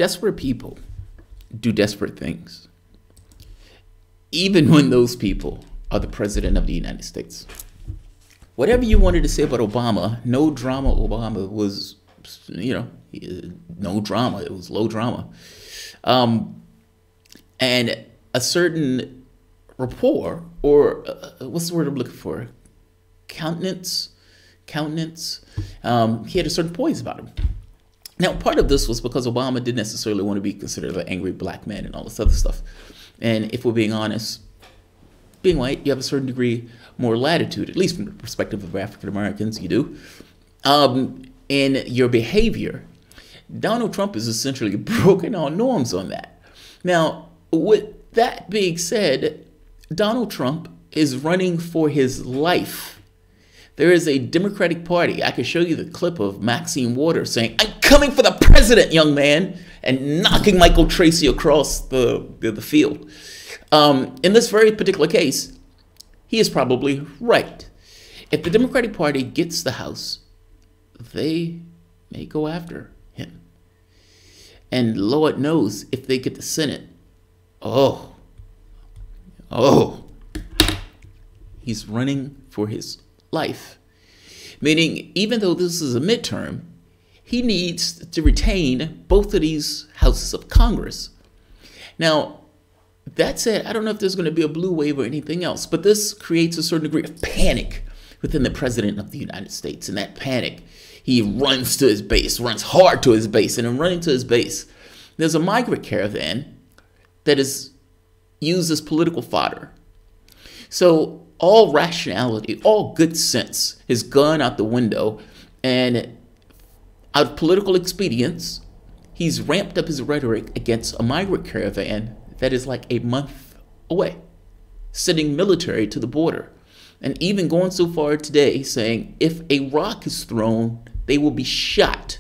Desperate people do desperate things, even when those people are the president of the United States. Whatever you wanted to say about Obama, no drama Obama was, no drama. It was low drama. And a certain rapport, or what's the word I'm looking for? Countenance. He had a certain poise about him. Now, part of this was because Obama didn't necessarily want to be considered an angry black man and all this other stuff. And if we're being honest, being white, you have a certain degree more latitude, at least from the perspective of African Americans, you do, in your behavior. Donald Trump is essentially broken all norms on that. Now, with that being said, Donald Trump is running for his life. There is a Democratic Party. I can show you the clip of Maxine Waters saying, "I'm coming for the president, young man," and knocking Michael Tracy across the field. In this very particular case, he is probably right. If the Democratic Party gets the House, they may go after him. And Lord knows if they get the Senate, he's running for his life. Meaning, even though this is a midterm, he needs to retain both of these houses of Congress. Now, that said, I don't know if there's going to be a blue wave or anything else, but this creates a certain degree of panic within the president of the United States. And that panic, he runs to his base, runs hard to his base, and in running to his base, there's a migrant caravan that is used as political fodder. So all rationality, all good sense has gone out the window, and out of political expedience, he's ramped up his rhetoric against a migrant caravan that is like a month away, sending military to the border, and even going so far today saying if a rock is thrown, they will be shot,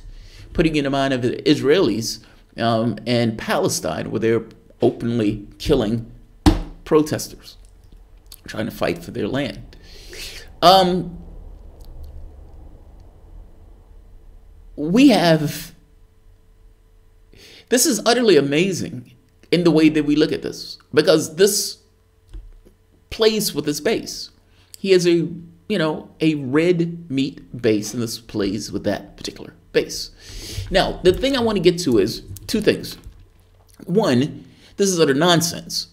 putting in the mind of the Israelis and Palestine, where they're openly killing protesters trying to fight for their land. This is utterly amazing in the way that we look at this, because this plays with his base. He has a red meat base, and this plays with that particular base. Now, the thing I want to get to is two things. One, this is utter nonsense.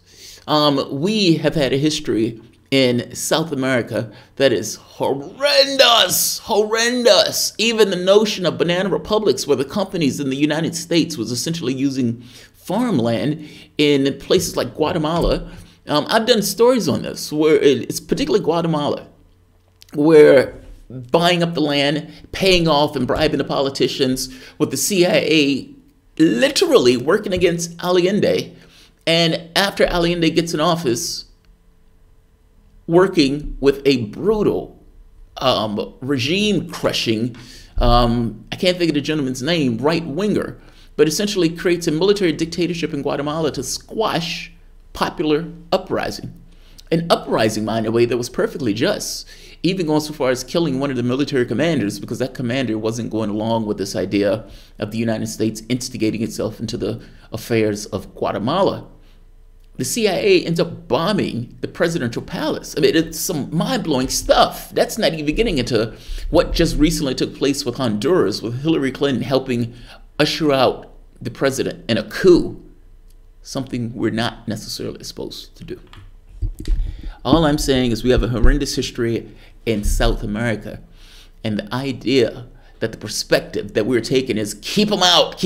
We have had a history in South America that is horrendous. Even the notion of banana republics, where the companies in the United States was essentially using farmland in places like Guatemala. I've done stories on this, where it's particularly Guatemala, where buying up the land, paying off and bribing the politicians, with the CIA literally working against Allende. And after Allende gets in office, working with a brutal regime-crushing, I can't think of the gentleman's name, right-winger, but essentially creates a military dictatorship in Guatemala to squash popular uprising. An uprising, mind the way, that was perfectly just, even going so far as killing one of the military commanders, because that commander wasn't going along with this idea of the United States instigating itself into the affairs of Guatemala. The CIA ends up bombing the presidential palace. I mean, it's some mind-blowing stuff. That's not even getting into what just recently took place with Honduras, with Hillary Clinton helping usher out the president in a coup, something we're not necessarily supposed to do. All I'm saying is we have a horrendous history in South America, and the idea that the perspective that we're taking is keep them out,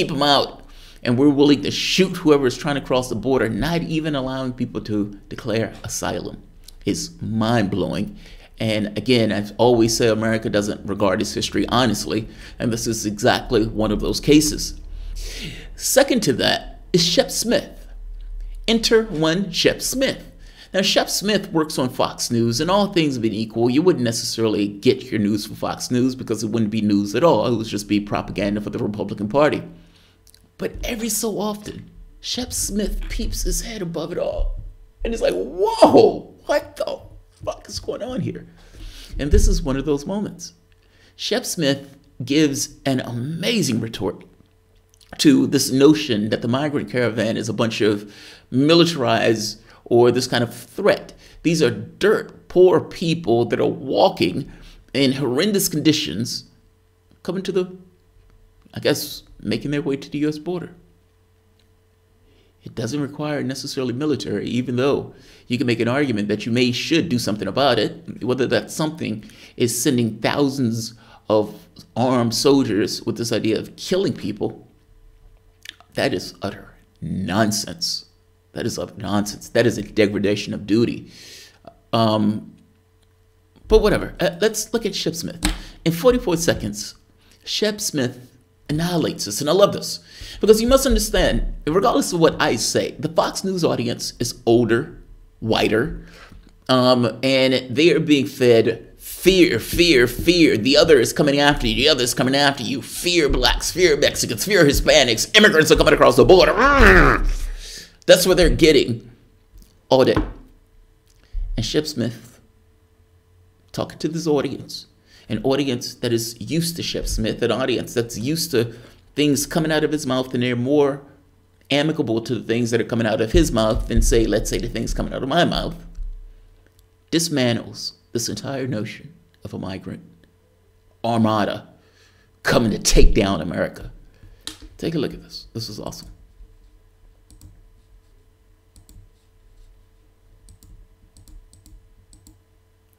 and we're willing to shoot whoever is trying to cross the border, not even allowing people to declare asylum, is mind-blowing. And again, I always say America doesn't regard its history honestly, and this is exactly one of those cases. Second to that is Shep Smith. Enter one Shep Smith. Now, Shep Smith works on Fox News, and all things being equal, you wouldn't necessarily get your news from Fox News because it wouldn't be news at all. It would just be propaganda for the Republican Party. But every so often, Shep Smith peeps his head above it all. And it's like, whoa, what the fuck is going on here? And this is one of those moments. Shep Smith gives an amazing retort to this notion that the migrant caravan is a bunch of militarized or this kind of threat. These are dirt poor people that are walking in horrendous conditions, coming to the, I guess, making their way to the U.S. border. It doesn't require necessarily military, even though you can make an argument that you should do something about it. Whether that something is sending thousands of armed soldiers with this idea of killing people, that is utter nonsense. That is utter nonsense. That is a degradation of duty. But whatever. Let's look at Shep Smith. In 44 seconds, Shep Smith annihilates us. And I love this, because you must understand, regardless of what I say, the Fox News audience is older, whiter, and they are being fed fear, fear, fear. The other is coming after you. The other is coming after you. Fear blacks, fear Mexicans, fear Hispanics. Immigrants are coming across the border. That's what they're getting all day. And Shep Smith, talking to this audience, an audience that is used to Shep Smith, an audience that's used to things coming out of his mouth, and they're more amicable to the things that are coming out of his mouth than, say, let's say, the things coming out of my mouth, dismantles this entire notion of a migrant armada coming to take down America. Take a look at this. This is awesome.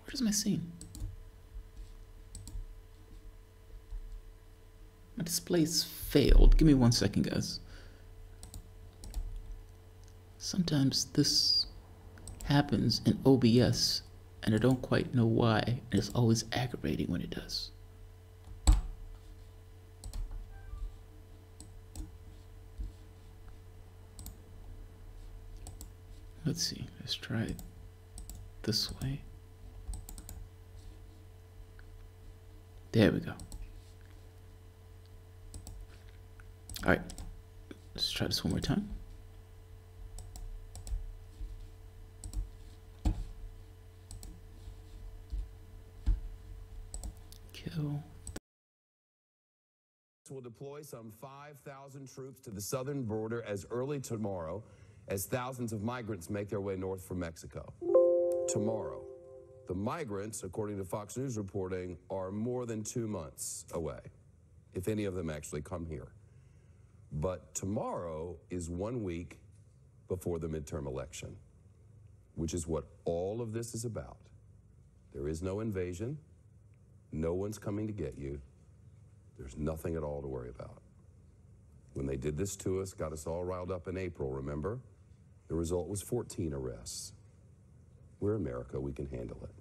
Where's my scene? My display's failed. Give me 1 second, guys. Sometimes this happens in OBS, and I don't quite know why, and it's always aggravating when it does. Let's see. Let's try it this way. There we go. All right, let's try this one more time. Kill. Will deploy some 5,000 troops to the southern border as early tomorrow as thousands of migrants make their way north from Mexico. Tomorrow. The migrants, according to Fox News reporting, are more than 2 months away, if any of them actually come here. But tomorrow is 1 week before the midterm election, which is what all of this is about. There is no invasion. No one's coming to get you. There's nothing at all to worry about. When they did this to us, got us all riled up in April, remember? The result was 14 arrests. We're America, we can handle it.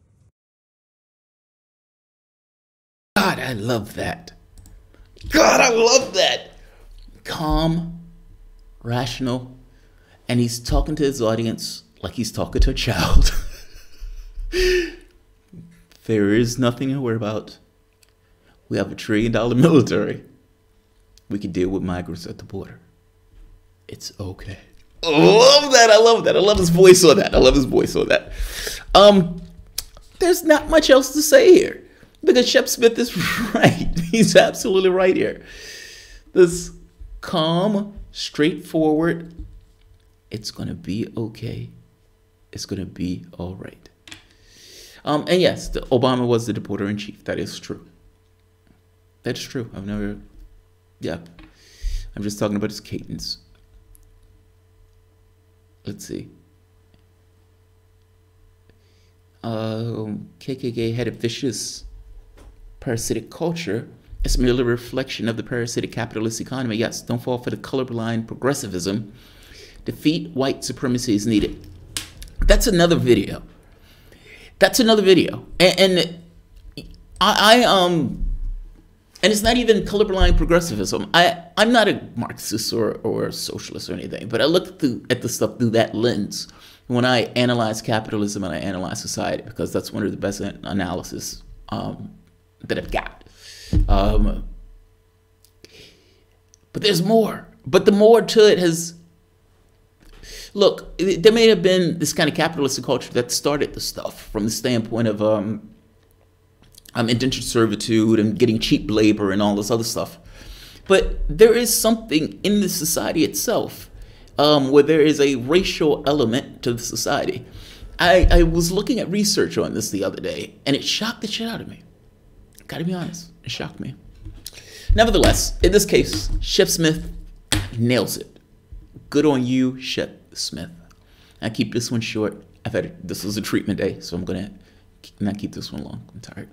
God, I love that. God, I love that. Calm, rational, and he's talking to his audience like he's talking to a child. There is nothing to worry about. We have $1 trillion military. We can deal with migrants at the border. It's okay. I love that. I love that. I love his voice on that. I love his voice on that. There's not much else to say here, because Shep Smith is right. He's absolutely right here. This calm, straightforward, it's going to be okay. It's going to be all right. And yes, Obama was the deporter in chief. That is true. That's true. I've never, yeah. I'm just talking about his cadence. Let's see. KKK had a vicious parasitic culture. It's merely a reflection of the parasitic capitalist economy. Yes, don't fall for the colorblind progressivism. Defeat white supremacy is needed. That's another video. That's another video. And it's not even colorblind progressivism. I'm not a Marxist or a socialist or anything, but I look at the stuff through that lens when I analyze capitalism and I analyze society, because that's one of the best analysis that I've got. But there's more. But the more to it has, look, there may have been this kind of capitalist culture that started the stuff from the standpoint of indentured servitude and getting cheap labor and all this other stuff. But there is something in the society itself where there is a racial element to the society. I was looking at research on this the other day, and it shocked the shit out of me. Gotta be honest, it shocked me. Nevertheless, in this case, Shep Smith nails it. Good on you, Shep Smith. I keep this one short. This was a treatment day, so I'm gonna not keep this one long. I'm tired.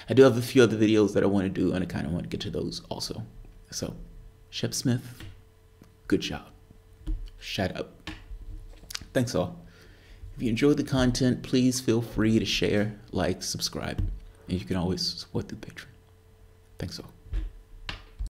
I do have a few other videos that I want to do, and I kind of want to get to those also. So, Shep Smith, good job. Shout out. Thanks all. If you enjoyed the content, please feel free to share, like, subscribe, and you can always support the Patreon. Thanks all.